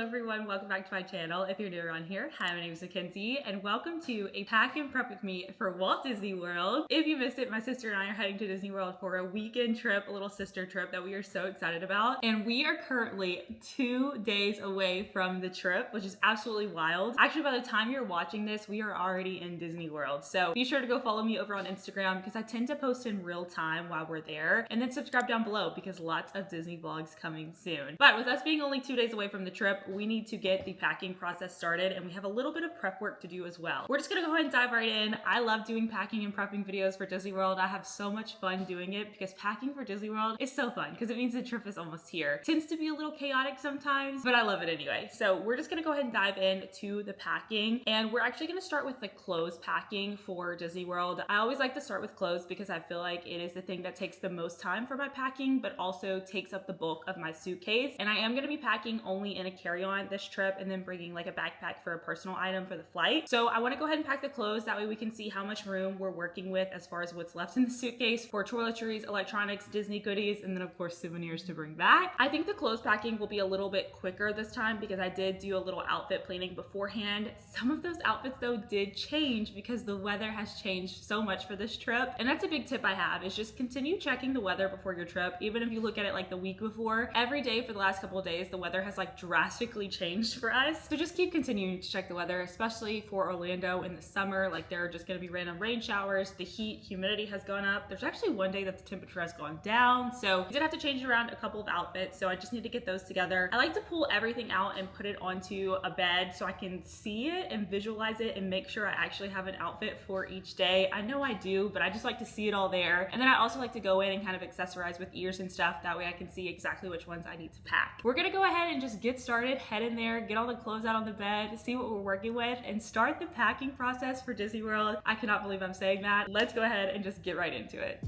everyone, welcome back to my channel. If you're new around here, hi, my name is Mackenzie and welcome to a pack and prep with me for Walt Disney World. If you missed it, my sister and I are heading to Disney World for a weekend trip, a little sister trip that we are so excited about. And we are currently 2 days away from the trip, which is absolutely wild. Actually, by the time you're watching this, we are already in Disney World. So be sure to go follow me over on Instagram because I tend to post in real time while we're there. And then subscribe down below because lots of Disney vlogs coming soon. But with us being only 2 days away from the trip, we need to get the packing process started and we have a little bit of prep work to do as well. We're just gonna go ahead and dive right in. I love doing packing and prepping videos for Disney World. I have so much fun doing it because packing for Disney World is so fun because it means the trip is almost here. It tends to be a little chaotic sometimes, but I love it anyway. So we're just gonna go ahead and dive into the packing, and we're actually gonna start with the clothes packing for Disney World. I always like to start with clothes because I feel like it is the thing that takes the most time for my packing, but also takes up the bulk of my suitcase. And I am gonna be packing only in a carry-on this trip and then bringing like a backpack for a personal item for the flight. So I want to go ahead and pack the clothes. That way we can see how much room we're working with as far as what's left in the suitcase for toiletries, electronics, Disney goodies, and then of course souvenirs to bring back. I think the clothes packing will be a little bit quicker this time because I did do a little outfit planning beforehand. Some of those outfits though did change because the weather has changed so much for this trip. And that's a big tip I have, is just continue checking the weather before your trip. Even if you look at it like the week before, every day for the last couple of days, the weather has like drastically changed for us. So just keep continuing to check the weather, especially for Orlando in the summer. Like there are just gonna be random rain showers. The heat, humidity has gone up. There's actually one day that the temperature has gone down. So I did have to change around a couple of outfits. So I just need to get those together. I like to pull everything out and put it onto a bed so I can see it and visualize it and make sure I actually have an outfit for each day. I know I do, but I just like to see it all there. And then I also like to go in and kind of accessorize with ears and stuff. That way I can see exactly which ones I need to pack. We're gonna go ahead and just get started, head in there, get all the clothes out on the bed, see what we're working with, and start the packing process for Disney World. I cannot believe I'm saying that. Let's go ahead and just get right into it.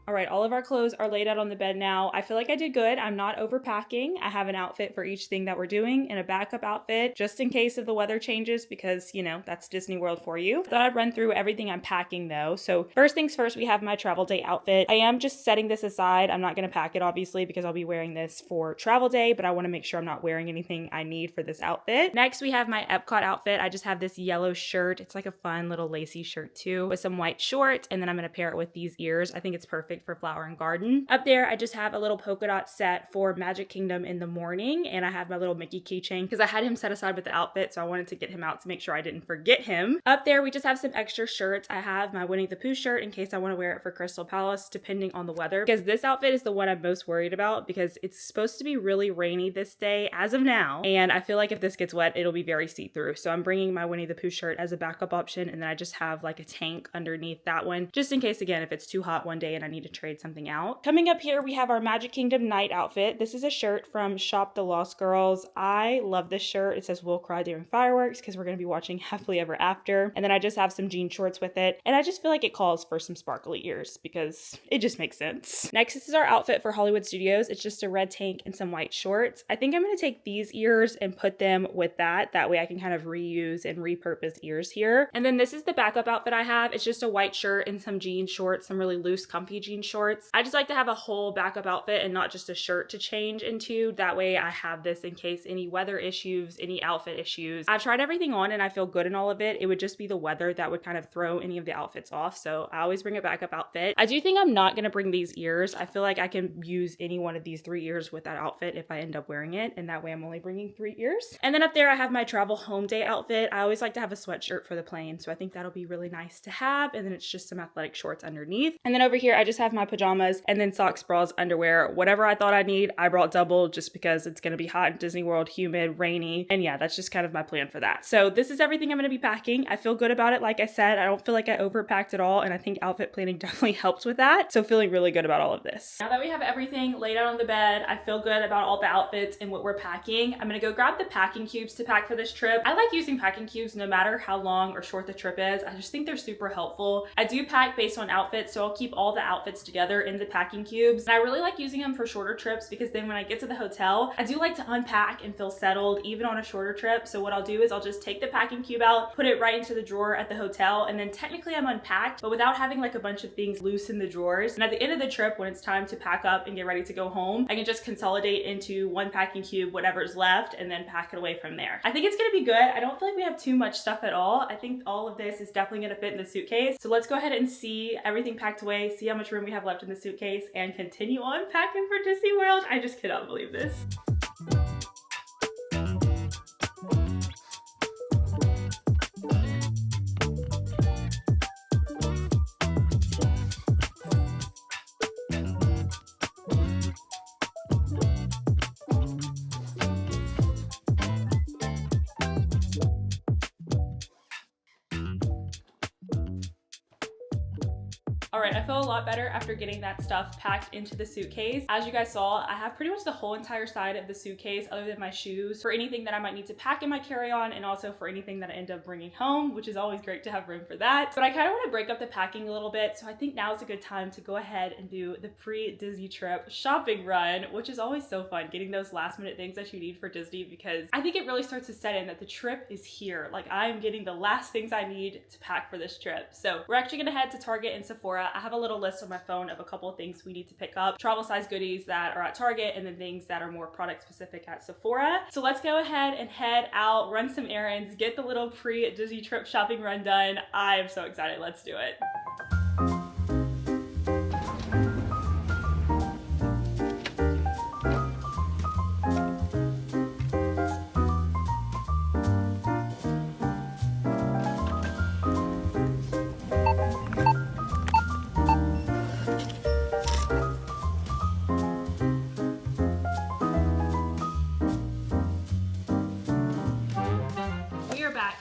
All right, all of our clothes are laid out on the bed now. I feel like I did good. I'm not overpacking. I have an outfit for each thing that we're doing and a backup outfit just in case if the weather changes because, you know, that's Disney World for you. Thought I'd run through everything I'm packing though. So first things first, we have my travel day outfit. I am just setting this aside. I'm not gonna pack it obviously because I'll be wearing this for travel day, but I wanna make sure I'm not wearing anything I need for this outfit. Next, we have my Epcot outfit. I just have this yellow shirt. It's like a fun little lacy shirt too with some white shorts, and then I'm gonna pair it with these ears. I think it's perfect for flower and garden. Up there, I just have a little polka dot set for Magic Kingdom in the morning, and I have my little Mickey keychain because I had him set aside with the outfit, so I wanted to get him out to make sure I didn't forget him. Up there, we just have some extra shirts. I have my Winnie the Pooh shirt in case I want to wear it for Crystal Palace, depending on the weather, because this outfit is the one I'm most worried about because it's supposed to be really rainy this day as of now, and I feel like if this gets wet, it'll be very see-through. So I'm bringing my Winnie the Pooh shirt as a backup option, and then I just have like a tank underneath that one, just in case, again, if it's too hot one day and I need to trade something out. Coming up here, we have our Magic Kingdom night outfit. This is a shirt from Shop the Lost Girls. I love this shirt. It says "We'll cry during fireworks" because we're going to be watching Happily Ever After. And then I just have some jean shorts with it. And I just feel like it calls for some sparkly ears because it just makes sense. Next, this is our outfit for Hollywood Studios. It's just a red tank and some white shorts. I think I'm going to take these ears and put them with that. That way I can kind of reuse and repurpose ears here. And then this is the backup outfit I have. It's just a white shirt and some jean shorts, some really loose, comfy jean shorts. I just like to have a whole backup outfit and not just a shirt to change into. That way I have this in case any weather issues, any outfit issues. I've tried everything on and I feel good in all of it. It would just be the weather that would kind of throw any of the outfits off. So I always bring a backup outfit. I do think I'm not going to bring these ears. I feel like I can use any one of these 3 ears with that outfit if I end up wearing it. And that way I'm only bringing 3 ears. And then up there I have my travel home day outfit. I always like to have a sweatshirt for the plane. So I think that'll be really nice to have. And then it's just some athletic shorts underneath. And then over here I just have my pajamas and then socks, bras, underwear, whatever I thought I'd need. I brought double just because it's going to be hot in Disney World, humid, rainy. And yeah, that's just kind of my plan for that. So this is everything I'm going to be packing. I feel good about it. Like I said, I don't feel like I overpacked at all. And I think outfit planning definitely helps with that. So feeling really good about all of this. Now that we have everything laid out on the bed, I feel good about all the outfits and what we're packing. I'm going to go grab the packing cubes to pack for this trip. I like using packing cubes no matter how long or short the trip is. I just think they're super helpful. I do pack based on outfits, so I'll keep all the outfits outfits together in the packing cubes. And I really like using them for shorter trips because then when I get to the hotel, I do like to unpack and feel settled even on a shorter trip. So what I'll do is I'll just take the packing cube out, put it right into the drawer at the hotel, and then technically I'm unpacked, but without having like a bunch of things loose in the drawers. And at the end of the trip, when it's time to pack up and get ready to go home, I can just consolidate into one packing cube, whatever's left, and then pack it away from there. I think it's gonna be good. I don't feel like we have too much stuff at all. I think all of this is definitely gonna fit in the suitcase. So let's go ahead and see everything packed away, see how much room we have left in the suitcase, and continue on packing for Disney World. I just cannot believe this. All right, I feel a lot better after getting that stuff packed into the suitcase. As you guys saw, I have pretty much the whole entire side of the suitcase other than my shoes for anything that I might need to pack in my carry-on, and also for anything that I end up bringing home, which is always great to have room for that. But I kind of want to break up the packing a little bit, so I think now is a good time to go ahead and do the pre-Disney trip shopping run, which is always so fun, getting those last minute things that you need for Disney, because I think it really starts to set in that the trip is here. Like, I am getting the last things I need to pack for this trip. So we're actually gonna head to Target and Sephora. I have a little list on my phone of a couple of things we need to pick up, travel size goodies that are at Target, and then things that are more product specific at Sephora. So let's go ahead and head out, run some errands, get the little pre-Disney trip shopping run done. I am so excited. Let's do it.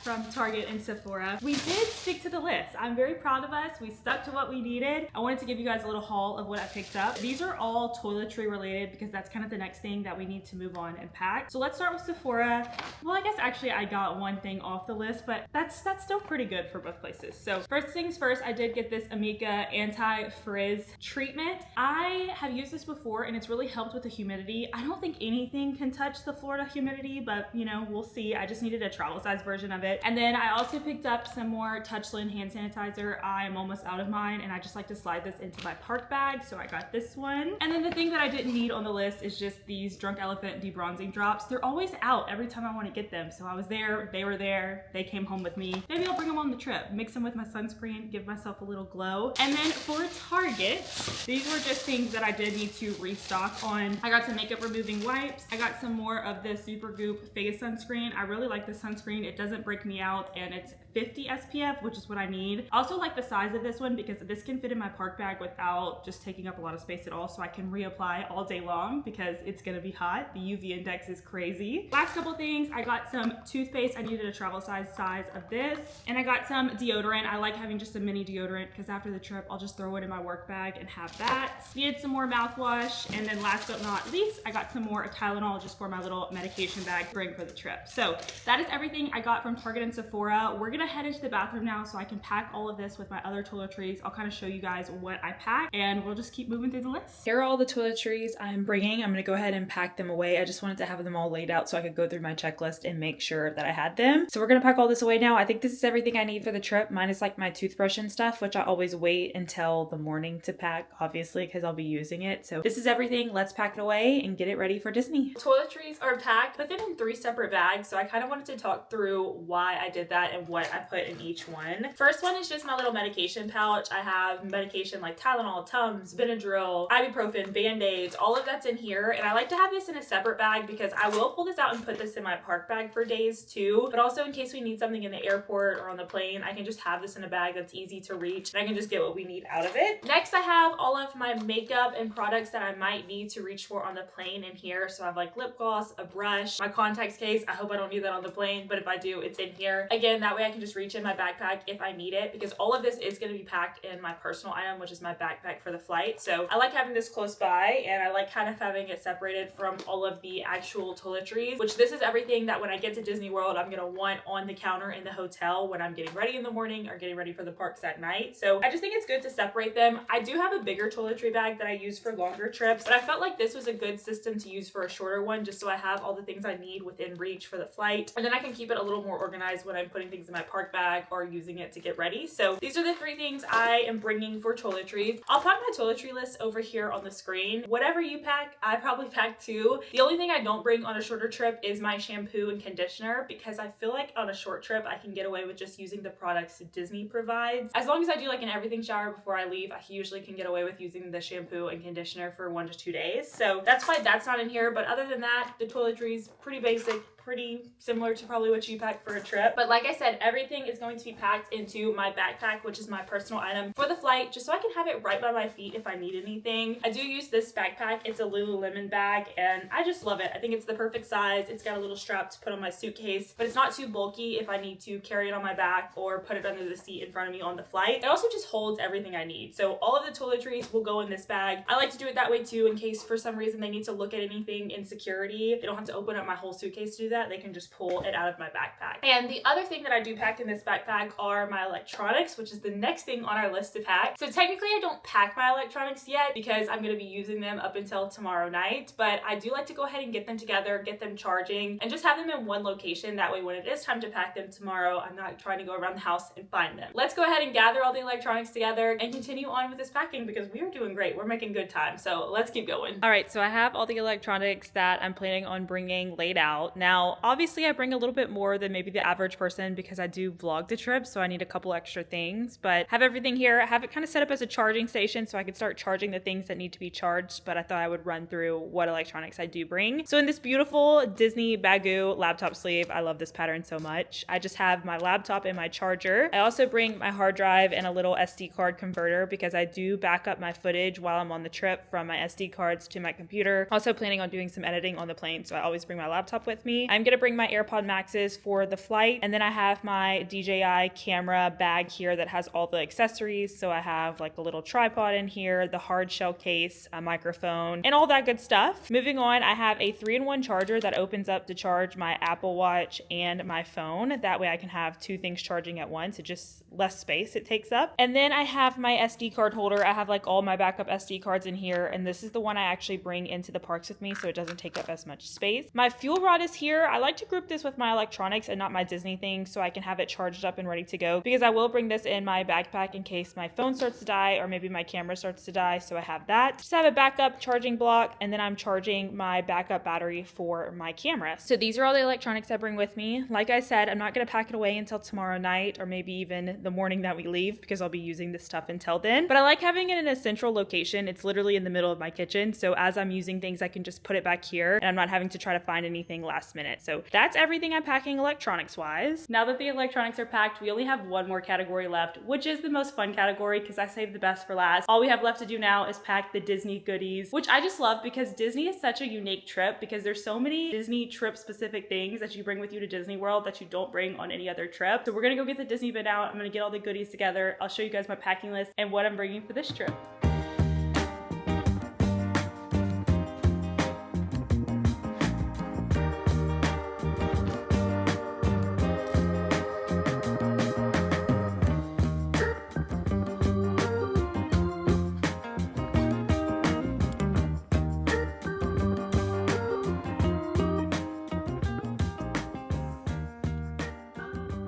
From Target and Sephora. We did stick to the list. I'm very proud of us. We stuck to what we needed. I wanted to give you guys a little haul of what I picked up. These are all toiletry related because that's kind of the next thing that we need to move on and pack. So let's start with Sephora. Well, I guess actually I got one thing off the list, but that's still pretty good for both places. So first things first, I did get this Amika anti-frizz treatment. I have used this before and it's really helped with the humidity. I don't think anything can touch the Florida humidity, but you know, we'll see. I just needed a travel size version of it. And then I also picked up some more Touchland hand sanitizer. I'm almost out of mine and I just like to slide this into my park bag, so I got this one. And then the thing that I didn't need on the list is just these Drunk Elephant debronzing drops. They're always out every time I want to get them, so I was there, they were there, they came home with me. Maybe I'll bring them on the trip, mix them with my sunscreen, give myself a little glow. And then for Target, these were just things that I did need to restock on. I got some makeup removing wipes. I got some more of the Supergoop face sunscreen. I really like this sunscreen. It doesn't break me out and it's 50 SPF, which is what I need. I also like the size of this one because this can fit in my park bag without just taking up a lot of space at all, so I can reapply all day long because it's gonna be hot. The UV index is crazy. Last couple things, I got some toothpaste. I needed a travel size of this, and I got some deodorant. I like having just a mini deodorant because after the trip, I'll just throw it in my work bag and have that. Needed some more mouthwash, and then last but not least, I got some more Tylenol just for my little medication bag to bring for the trip. So that is everything I got from Target and Sephora. We're gonna head into the bathroom now so I can pack all of this with my other toiletries. I'll kind of show you guys what I packed and we'll just keep moving through the list. Here are all the toiletries I'm bringing. I'm gonna go ahead and pack them away. I just wanted to have them all laid out so I could go through my checklist and make sure that I had them. So we're gonna pack all this away now. I think this is everything I need for the trip, minus like my toothbrush and stuff, which I always wait until the morning to pack, obviously, because I'll be using it. So this is everything. Let's pack it away and get it ready for Disney. Toiletries are packed, put them in 3 separate bags. So I kind of wanted to talk through why I did that and what I put in each one. First one is just my little medication pouch. I have medication like Tylenol, Tums, Benadryl, ibuprofen, Band-Aids, all of that's in here. And I like to have this in a separate bag because I will pull this out and put this in my park bag for days too. But also in case we need something in the airport or on the plane, I can just have this in a bag that's easy to reach and I can just get what we need out of it. Next, I have all of my makeup and products that I might need to reach for on the plane in here. So I have like lip gloss, a brush, my contacts case. I hope I don't need that on the plane, but if I do, it's in here. Again, that way I can just reach in my backpack if I need it, because all of this is going to be packed in my personal item, which is my backpack for the flight. So I like having this close by, and I like kind of having it separated from all of the actual toiletries, which this is everything that when I get to Disney World, I'm going to want on the counter in the hotel when I'm getting ready in the morning or getting ready for the parks at night. So I just think it's good to separate them. I do have a bigger toiletry bag that I use for longer trips, but I felt like this was a good system to use for a shorter one, just so I have all the things I need within reach for the flight. And then I can keep it a little more organized when I'm putting things in my park bag or using it to get ready. So these are the 3 things I am bringing for toiletries. I'll put my toiletry list over here on the screen. Whatever you pack, I probably pack too. The only thing I don't bring on a shorter trip is my shampoo and conditioner, because I feel like on a short trip, I can get away with just using the products Disney provides. As long as I do like an everything shower before I leave, I usually can get away with using the shampoo and conditioner for 1 to 2 days. So that's why that's not in here. But other than that, the toiletries, pretty basic, pretty similar to probably what you pack for a trip. But like I said, everything is going to be packed into my backpack, which is my personal item for the flight, just so I can have it right by my feet if I need anything. I do use this backpack. It's a Lululemon bag, and I just love it. I think it's the perfect size. It's got a little strap to put on my suitcase, but it's not too bulky if I need to carry it on my back or put it under the seat in front of me on the flight. It also just holds everything I need. So all of the toiletries will go in this bag. I like to do it that way too, in case for some reason they need to look at anything in security. They don't have to open up my whole suitcase to do that. They can just pull it out of my backpack. And the other thing that I do pack in this backpack are my electronics, which is the next thing on our list to pack. So technically I don't pack my electronics yet because I'm going to be using them up until tomorrow night, but I do like to go ahead and get them together, get them charging, and just have them in one location. That way when it is time to pack them tomorrow, I'm not trying to go around the house and find them. Let's go ahead and gather all the electronics together and continue on with this packing, because we are doing great. We're making good time. So let's keep going. All right, so I have all the electronics that I'm planning on bringing laid out. Now, obviously I bring a little bit more than maybe the average person because I do vlog the trip, so I need a couple extra things, but have everything here. I have it kind of set up as a charging station so I can start charging the things that need to be charged, but I thought I would run through what electronics I do bring. So in this beautiful Disney Bagoo laptop sleeve, I love this pattern so much. I just have my laptop and my charger. I also bring my hard drive and a little SD card converter because I do back up my footage while I'm on the trip from my SD cards to my computer. Also planning on doing some editing on the plane, so I always bring my laptop with me. I'm gonna bring my AirPod Maxes for the flight, and then I have my DJI camera bag here that has all the accessories. So I have like a little tripod in here, the hard shell case, a microphone, and all that good stuff. Moving on, I have a 3-in-1 charger that opens up to charge my Apple Watch and my phone. That way I can have 2 things charging at once. It just less space it takes up. And then I have my SD card holder. I have like all my backup SD cards in here, and this is the one I actually bring into the parks with me so it doesn't take up as much space. My fuel rod is here. I like to group this with my electronics and not my Disney things so I can have it charged up and ready to go, because I will bring this in my backpack in case my phone starts to die or maybe my camera starts to die, so I have that. Just have a backup charging block, and then I'm charging my backup battery for my camera. So these are all the electronics I bring with me. Like I said, I'm not going to pack it away until tomorrow night or maybe even the morning that we leave, because I'll be using this stuff until then. But I like having it in a central location. It's literally in the middle of my kitchen, so as I'm using things I can just put it back here and I'm not having to try to find anything last minute. So that's everything I'm packing electronics wise. Now that the electronics are packed, we only have one more category left, which is the most fun category because I saved the best for last. All we have left to do now is pack the Disney goodies, which I just love because Disney is such a unique trip, because there's so many Disney trip specific things that you bring with you to Disney World that you don't bring on any other trip. So we're gonna go get the Disney bin out. I'm gonna get all the goodies together. I'll show you guys my packing list and what I'm bringing for this trip.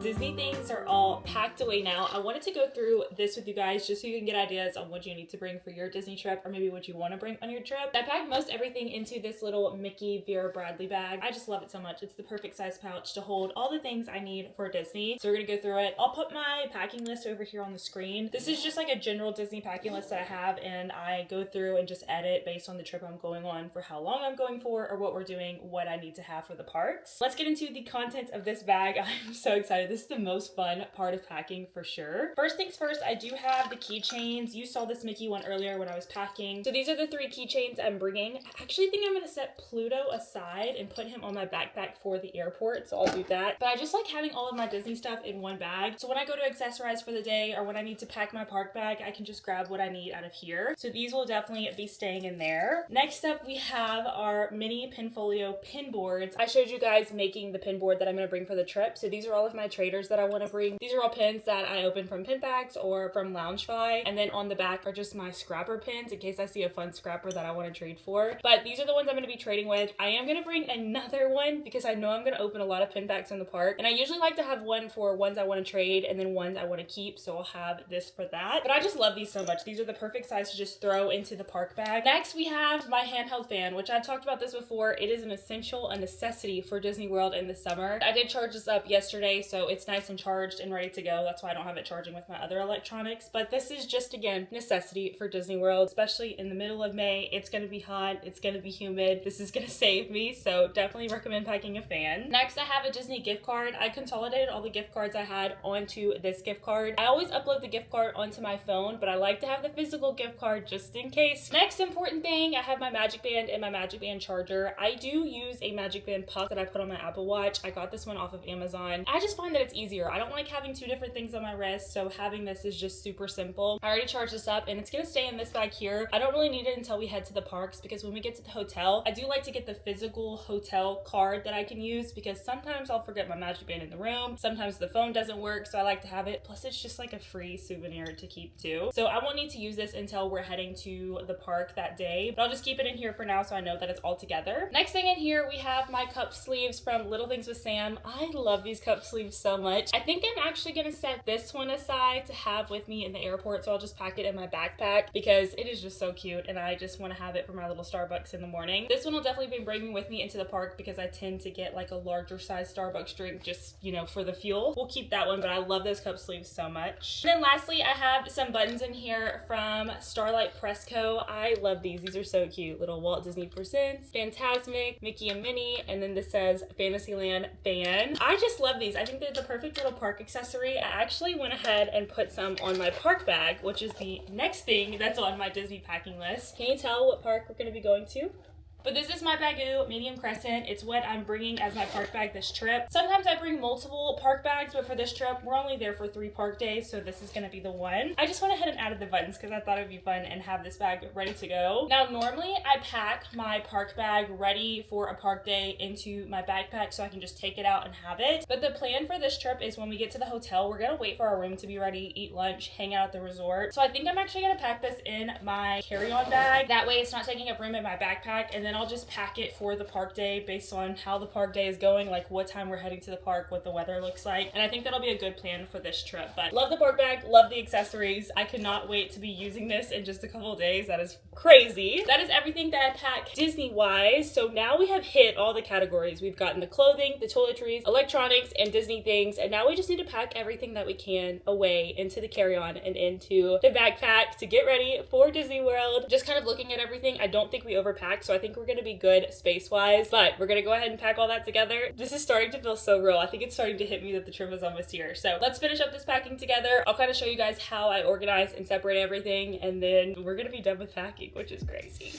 Disney things are all packed away now. I wanted to go through this with you guys just so you can get ideas on what you need to bring for your Disney trip, or maybe what you want to bring on your trip. I packed most everything into this little Mickey Vera Bradley bag. I just love it so much. It's the perfect size pouch to hold all the things I need for Disney. So we're gonna go through it. I'll put my packing list over here on the screen. This is just like a general Disney packing list that I have, and I go through and just edit based on the trip I'm going on, for how long I'm going for or what we're doing, what I need to have for the parks. Let's get into the contents of this bag. I'm so excited. This This is the most fun part of packing for sure. First things first, I do have the keychains. You saw this Mickey one earlier when I was packing. So these are the 3 keychains I'm bringing. I actually think I'm gonna set Pluto aside and put him on my backpack for the airport, so I'll do that. But I just like having all of my Disney stuff in one bag. So when I go to accessorize for the day or when I need to pack my park bag, I can just grab what I need out of here. So these will definitely be staying in there. Next up, we have our mini Pinfolio pin boards. I showed you guys making the pin board that I'm gonna bring for the trip. So these are all of my traders that I wanna bring. These are all pins that I open from pin bags or from Loungefly. And then on the back are just my scrapper pins in case I see a fun scrapper that I wanna trade for. But these are the ones I'm gonna be trading with. I am gonna bring another one because I know I'm gonna open a lot of pin bags in the park. And I usually like to have one for ones I wanna trade and then ones I wanna keep. So I'll have this for that. But I just love these so much. These are the perfect size to just throw into the park bag. Next, we have my handheld fan, which I've talked about this before. It is an essential, a necessity for Disney World in the summer. I did charge this up yesterday, so it's nice and charged and ready to go. That's why I don't have it charging with my other electronics. But this is just, again, necessity for Disney World, especially in the middle of May. It's gonna be hot, it's gonna be humid. This is gonna save me, so definitely recommend packing a fan. Next, I have a Disney gift card. I consolidated all the gift cards I had onto this gift card. I always upload the gift card onto my phone, but I like to have the physical gift card just in case. Next important thing, I have my Magic Band and my Magic Band charger. I do use a Magic Band puck that I put on my Apple Watch. I got this one off of Amazon. I just find that it's easier. I don't like having 2 different things on my wrist, so having this is just super simple. I already charged this up and it's gonna stay in this bag here. I don't really need it until we head to the parks because when we get to the hotel, I do like to get the physical hotel card that I can use because sometimes I'll forget my Magic Band in the room. Sometimes the phone doesn't work, so I like to have it. Plus it's just like a free souvenir to keep too. So I won't need to use this until we're heading to the park that day, but I'll just keep it in here for now so I know that it's all together. Next thing in here, we have my cup sleeves from Little Things with Sam. I love these cup sleeves so much. I think I'm actually gonna set this one aside to have with me in the airport, so I'll just pack it in my backpack because it is just so cute and I just want to have it for my little Starbucks in the morning. This one will definitely be bringing with me into the park because I tend to get like a larger size Starbucks drink just, you know, for the fuel. We'll keep that one, but I love those cup sleeves so much. And then lastly, I have some buttons in here from Starlight Press Co. I love these. These are so cute. Little Walt Disney Presents, Fantasmic, Mickey and Minnie, and then this says Fantasyland Fan. I just love these. I think they're the perfect little park accessory. I actually went ahead and put some on my park bag, which is the next thing that's on my Disney packing list. Can you tell what park we're going to be going to? But this is my Bagoo medium crescent. It's what I'm bringing as my park bag this trip. Sometimes I bring multiple park bags, but for this trip, we're only there for 3 park days, so this is gonna be the one. I just went ahead and added the buttons because I thought it'd be fun and have this bag ready to go. Now, normally I pack my park bag ready for a park day into my backpack so I can just take it out and have it. But the plan for this trip is when we get to the hotel, we're gonna wait for our room to be ready, eat lunch, hang out at the resort. So I think I'm actually gonna pack this in my carry-on bag. That way it's not taking up room in my backpack, and then I'll just pack it for the park day based on how the park day is going, like what time we're heading to the park, what the weather looks like. And I think that'll be a good plan for this trip. But love the park bag, love the accessories. I cannot wait to be using this in just a couple of days. That is crazy. That is everything that I pack Disney-wise. So now we have hit all the categories. We've gotten the clothing, the toiletries, electronics, and Disney things. And now we just need to pack everything that we can away into the carry-on and into the backpack to get ready for Disney World. Just kind of looking at everything, I don't think we overpacked, so I think we're gonna be good space-wise, but we're gonna go ahead and pack all that together. This is starting to feel so real. I think it's starting to hit me that the trip is almost here. So let's finish up this packing together. I'll kind of show you guys how I organize and separate everything, and then we're gonna be done with packing, which is crazy.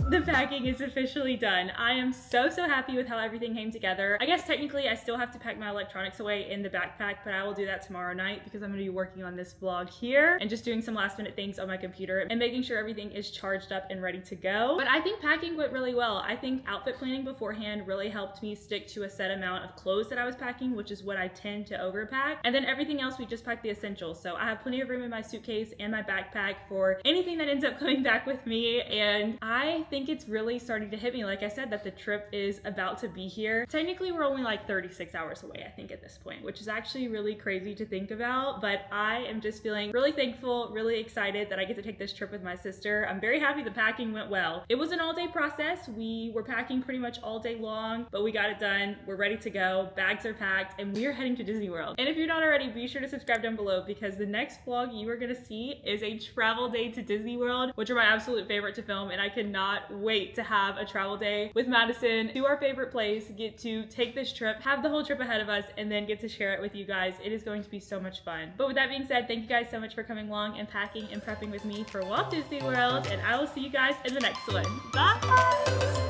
The packing is officially done. I am so happy with how everything came together. I guess technically I still have to pack my electronics away in the backpack, but I will do that tomorrow night because I'm going to be working on this vlog here and just doing some last minute things on my computer and making sure everything is charged up and ready to go. But I think packing went really well. I think outfit planning beforehand really helped me stick to a set amount of clothes that I was packing, which is what I tend to overpack. And then everything else, we just packed the essentials. So I have plenty of room in my suitcase and my backpack for anything that ends up coming back with me. And I think it's it's really starting to hit me, like I said, that the trip is about to be here. Technically, we're only like 36 hours away, I think, at this point, which is actually really crazy to think about, but I am just feeling really thankful, really excited that I get to take this trip with my sister. I'm very happy the packing went well. It was an all-day process. We were packing pretty much all day long, but we got it done. We're ready to go. Bags are packed, and we are heading to Disney World. And if you're not already, be sure to subscribe down below because the next vlog you are gonna see is a travel day to Disney World, which are my absolute favorite to film, and I cannot wait to have a travel day with Madison to our favorite place, get to take this trip, have the whole trip ahead of us, and then get to share it with you guys. It is going to be so much fun. But with that being said, thank you guys so much for coming along and packing and prepping with me for Walt Disney World, and I will see you guys in the next one. Bye!